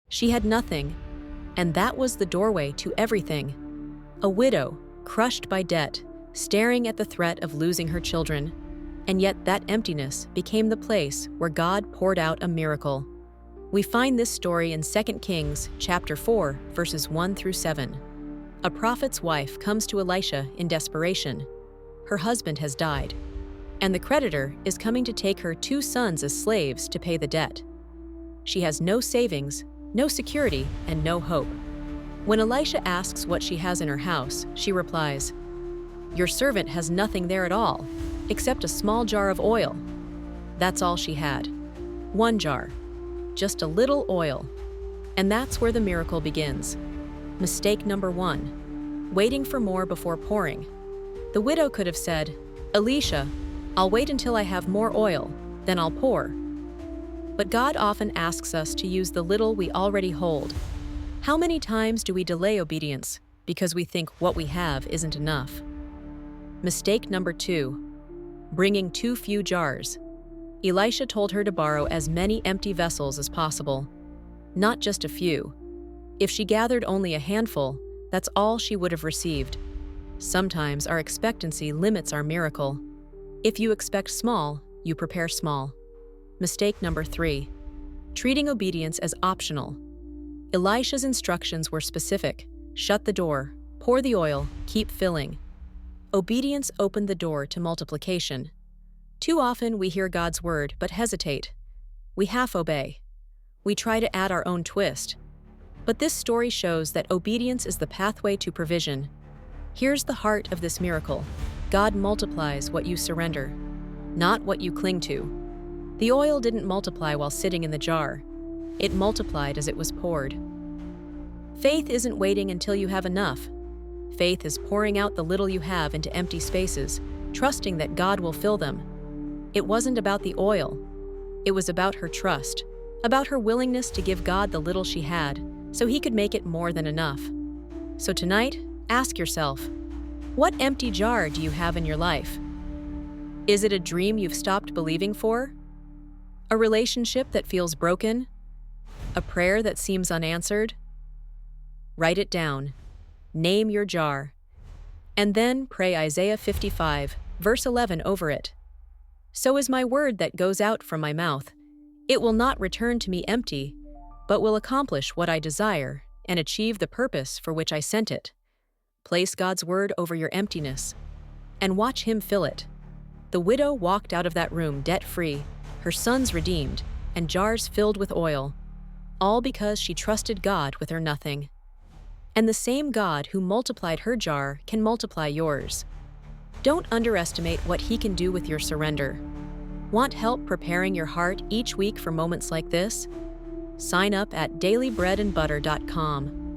She had nothing, and that was the doorway to everything. A widow, crushed by debt, staring at the threat of losing her children, and yet that emptiness became the place where God poured out a miracle. We find this story in 2 Kings chapter 4, verses 1 through 7. A prophet's wife comes to Elisha in desperation. Her husband has died, and the creditor is coming to take her 2 sons as slaves to pay the debt. She has no savings, no security, and no hope. When Elisha asks what she has in her house, she replies, "Your servant has nothing there at all, except a small jar of oil." That's all she had. 1 jar. Just a little oil. And that's where the miracle begins. Mistake number 1. Waiting for more before pouring. The widow could have said, "Elisha, I'll wait until I have more oil, then I'll pour." But God often asks us to use the little we already hold. How many times do we delay obedience because we think what we have isn't enough? Mistake number 2. Bringing too few jars. Elisha told her to borrow as many empty vessels as possible, not just a few. If she gathered only a handful, that's all she would have received. Sometimes our expectancy limits our miracle. If you expect small, you prepare small. Mistake number 3. Treating obedience as optional. Elisha's instructions were specific. Shut the door, pour the oil, keep filling. Obedience opened the door to multiplication. Too often we hear God's word but hesitate. We half-obey. We try to add our own twist. But this story shows that obedience is the pathway to provision. Here's the heart of this miracle. God multiplies what you surrender, not what you cling to. The oil didn't multiply while sitting in the jar. It multiplied as it was poured. Faith isn't waiting until you have enough. Faith is pouring out the little you have into empty spaces, trusting that God will fill them. It wasn't about the oil. It was about her trust, about her willingness to give God the little she had, so He could make it more than enough. So tonight, ask yourself, what empty jar do you have in your life? Is it a dream you've stopped believing for? A relationship that feels broken? A prayer that seems unanswered? Write it down. Name your jar. And then pray Isaiah 55, verse 11 over it. "So is my word that goes out from my mouth. It will not return to me empty, but will accomplish what I desire and achieve the purpose for which I sent it." Place God's word over your emptiness and watch Him fill it. The widow walked out of that room debt-free, her sons redeemed, and jars filled with oil, all because she trusted God with her nothing. And the same God who multiplied her jar can multiply yours. Don't underestimate what He can do with your surrender. Want help preparing your heart each week for moments like this? Sign up at dailybreadandbutter.com.